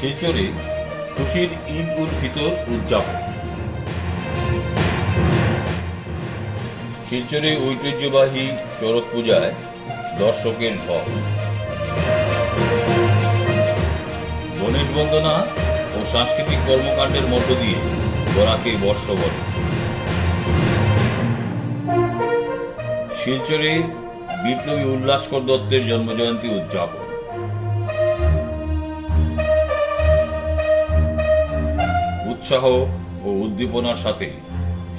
শিলচরে খুশির ঈদ উল ফিতর উদযাপন। শিলচরে ঐতিহ্যবাহী চড়ক পূজায় দর্শকের ঢল। গণেশ বন্দনা ও সাংস্কৃতিক কর্মকাণ্ডের মধ্য দিয়ে গড়াকে বর্ষবরণ। শিলচরে বিপ্লবী উল্লাসকর দত্তের জন্মজয়ন্তী উদযাপন। উৎসাহ ও উদ্দীপনার সাথে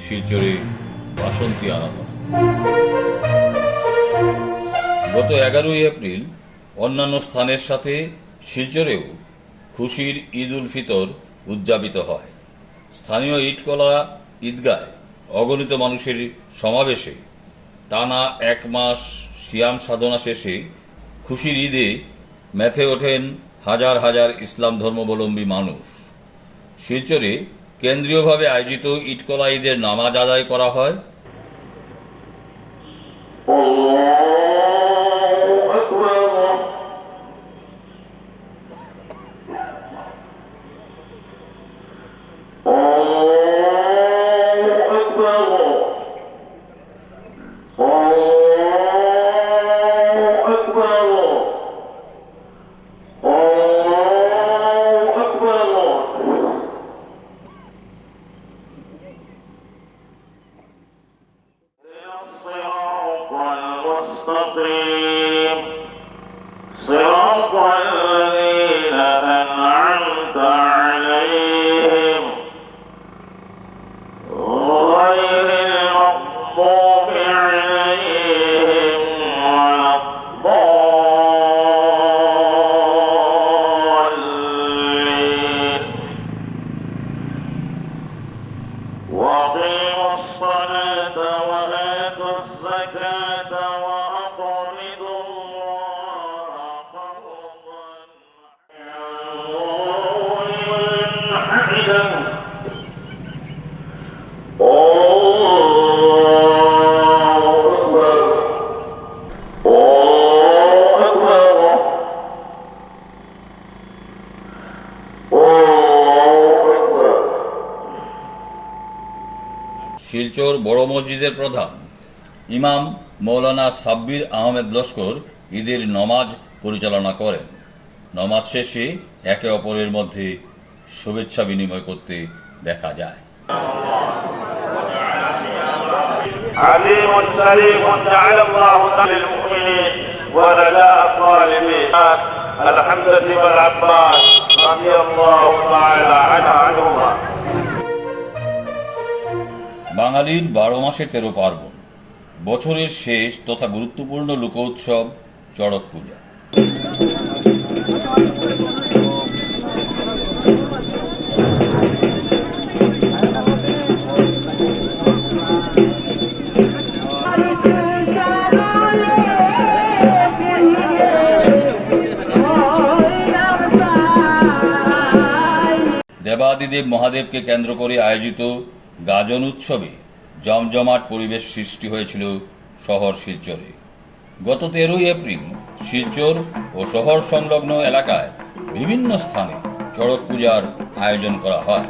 শিলচরে বাসন্তী আরাধনা। গত 11ই এপ্রিল অন্যান্য স্থানের সাথে শিলচরেও খুশির ঈদ উল ফিতর উদযাপিত হয়। স্থানীয় ইটকলা ঈদগায় অগণিত মানুষের সমাবেশে টানা 1 মাস সিয়াম সাধনা শেষে খুশির ঈদে মেতে ওঠেন হাজার হাজার ইসলাম ধর্মাবলম্বী মানুষ। শিলচরে কেন্দ্রীয়ভাবে আয়োজিত ইটকলা ঈদের নামাজ আদায় করা হয়। صراط الذين أنعمت عليهم غير المغضوب عليهم ولا الضالين وأقيموا الصلاة وآتوا الزكاة وأقرضوا الله قرضا حسنا শিলচর বড় মসজিদের প্রধান ইমাম মৌলানা সাব্বির আহমেদ লস্কর ঈদের নমাজ পরিচালনা করেন। নমাজ শেষে একে অপরের মধ্যে শুভেচ্ছা বিনিময় করতে দেখা যায়। عليم سليم جعل الله للمؤمنين ورجاء الظالمين الحمد لله والعباس رضي الله تعالى عنهما। বাঙালির 12 মাসে 13 পার্বণ, বছরের শেষ তথা গুরুত্বপূর্ণ লোক উৎসব চড়ক পূজা। দেবাদিদেব মহাদেবকে কেন্দ্র করে আয়োজিত গাজন উৎসবে জমজমাট পরিবেশ সৃষ্টি হয়েছিল শহর শিলচরে। গত 13ই এপ্রিল শিলচর ও শহর সংলগ্ন এলাকায় বিভিন্ন স্থানে চড়ক পূজার আয়োজন করা হয়।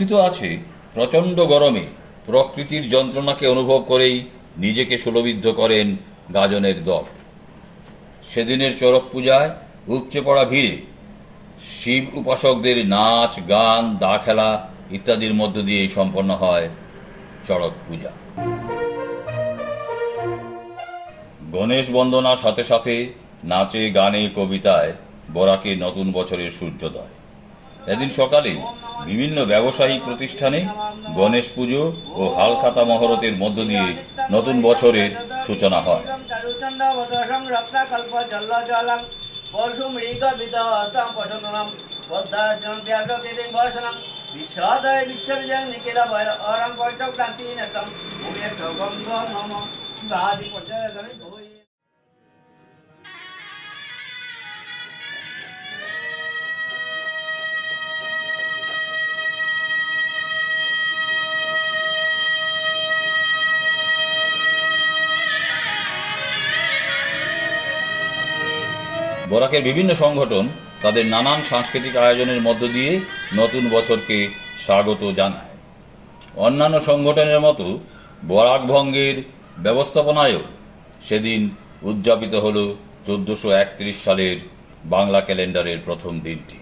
কথিত আছে, প্রচণ্ড গরমে প্রকৃতির যন্ত্রণাকে অনুভব করেই নিজেকে শূলবিদ্ধ করেন গাজনের দল। সেদিনের চড়ক পূজায় উপচে পড়া ভিড়ে শিব উপাসকদের নাচ, গান, দা খেলা ইত্যাদির মধ্য দিয়েই সম্পন্ন হয় চড়ক পূজা। গণেশ বন্দনার সাথে সাথে নাচে, গানে, কবিতায় বরাকে নতুন বছরের সূর্যোদয়। এদিন সকালে বিভিন্ন ব্যবসায়িক প্রতিষ্ঠানে গণেশ পুজো ও হালখাতা মহরতের মধ্য দিয়ে নতুন বছরের সূচনা হয়। বরাকের বিভিন্ন সংগঠন তাদের নানান সাংস্কৃতিক আয়োজনের মধ্য দিয়ে নতুন বছরকে স্বাগত জানায়। অন্যান্য সংগঠনের মতো বরাক ভঙ্গের ব্যবস্থাপনায়ও সেদিন উদযাপিত হল 1431 সালের বাংলা ক্যালেন্ডারের প্রথম দিনটি।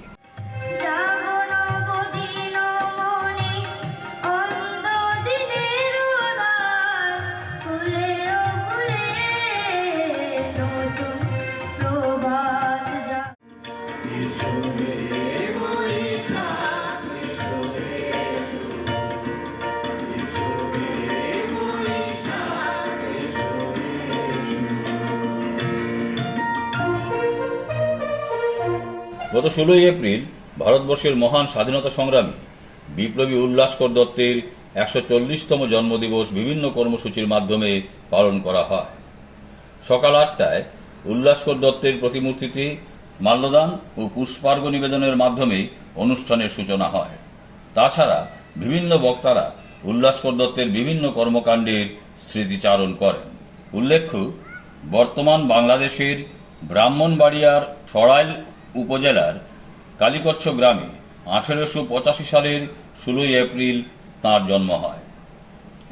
গত 16 এপ্রিল ভারতবর্ষের মহান স্বাধীনতা সংগ্রামী বিপ্লবী উল্লাসকর দত্তের 140তম জন্মদিবস বিভিন্ন কর্মসূচির মাধ্যমে পালন করা হয়। সকাল 8টায় উল্লাসকর দত্তের প্রতিমূর্তিতে মাল্যদান ও পুষ্পার্ঘ্য নিবেদনের মাধ্যমে অনুষ্ঠানের সূচনা হয়। তাছাড়া বিভিন্ন বক্তারা উল্লাসকর দত্তের বিভিন্ন কর্মকাণ্ডের স্মৃতিচারণ করেন। উল্লেখ্য, বর্তমান বাংলাদেশের ব্রাহ্মণবাড়িয়ার সরাইল উপজেলার কালীকচ্ছ গ্রামে 1885 সালের 16 এপ্রিল তাঁর জন্ম হয়।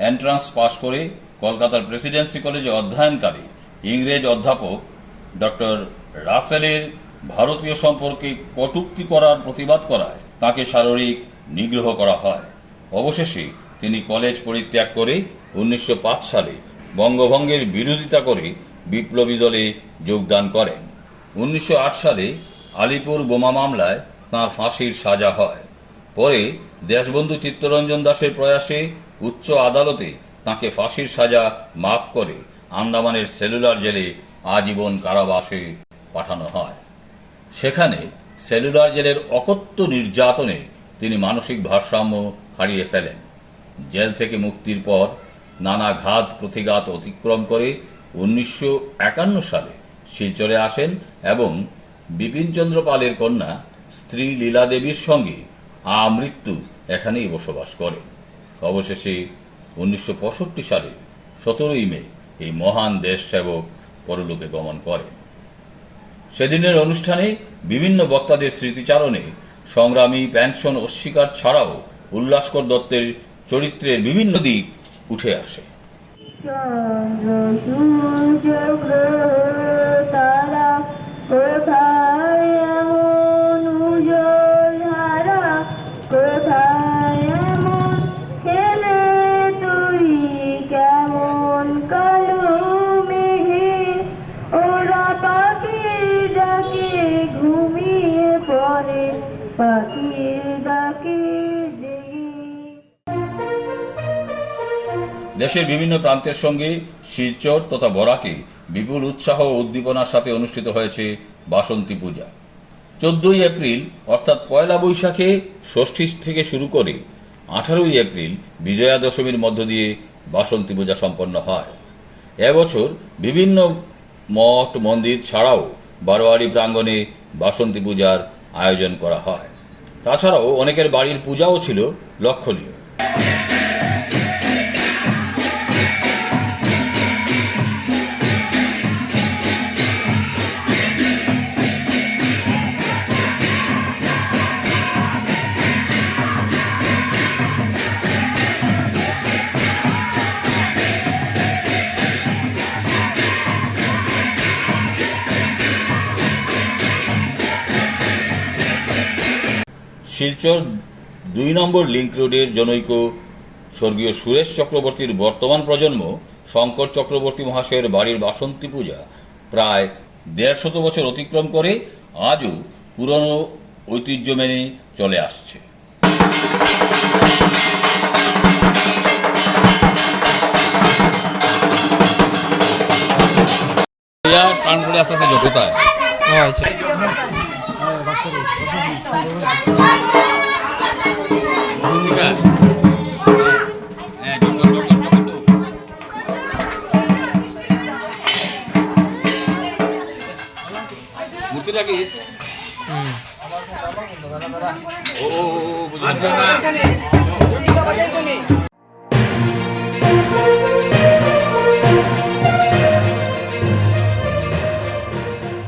এন্ট্রান্স পাশ করে কলকাতার প্রেসিডেন্সি কলেজে অধ্যয়নকালে ইংরেজ অধ্যাপক ডক্টর রাসেলের ভারতীয় সম্পর্কে কটূক্তি করার প্রতিবাদ করায় তাঁকে শারীরিক নিগ্রহ করা হয়। অবশেষে তিনি কলেজ পরিত্যাগ করে 1905 সালে বঙ্গভঙ্গের বিরোধিতা করে বিপ্লবী দলে যোগদান করেন। 1908 সালে আলিপুর বোমা মামলায় তাঁর ফাঁসির সাজা হয়। পরে দেশবন্ধু চিত্তরঞ্জন দাসের প্রয়াসে উচ্চ আদালতে তাঁকে ফাঁসির সাজা মাফ করে আন্দামানের সেলুলার জেলে আজীবন কারাবাসে পাঠানো হয়। সেখানে সেলুলার জেলের অকথ্য নির্যাতনে তিনি মানসিক ভারসাম্য হারিয়ে ফেলেন। জেল থেকে মুক্তির পর নানা ঘাত প্রতিঘাত অতিক্রম করে 1951 সালে শিলচরে আসেন এবং বিপিনচন্দ্র পালের কন্যা স্ত্রী লীলা দেবীর সঙ্গে আমৃত্যু এখানেই বসবাস করেন। অবশেষে 1965 সালে 17 মে এই মহান দেশ সেবক পরলোকে গমন করেন। সেদিনের অনুষ্ঠানে বিভিন্ন বক্তাদের স্মৃতিচারণে সংগ্রামী, পেনশন অস্বীকার ছাড়াও উল্লাসকর দত্তের চরিত্রের বিভিন্ন দিক উঠে আসে। দেশের বিভিন্ন প্রান্তের সঙ্গে শিলচর তথা বরাকে বিপুল উৎসাহ ও উদ্দীপনার সাথে অনুষ্ঠিত হয়েছে বাসন্তী পূজা। 14 এপ্রিল অর্থাৎ পয়লা বৈশাখে ষষ্ঠী থেকে শুরু করে 18 এপ্রিল বিজয়া দশমীর মধ্য দিয়ে বাসন্তী পূজা সম্পন্ন হয়। এবছর বিভিন্ন মঠ মন্দির ছাড়াও বারোয়ারি প্রাঙ্গণে বাসন্তী পূজার আয়োজন করা হয়। তাছাড়াও অনেকের বাড়ির পূজাও ছিল লক্ষণীয়। শিলচর 2 নম্বর লিংক রোডের জনৈক স্বর্গীয় সুরেশ চক্রবর্তীর বর্তমান প্রজন্ম শঙ্কর চক্রবর্তী মহাশয়ের বাড়ির বাসন্তী পূজা প্রায় 150 বছর অতিক্রম করে আজও পুরনো ঐতিহ্য মেনে চলে আসছে। টান করে আস্তে আস্তে যোগ্যতায় আচ্ছা মূর্তি রাখিস ও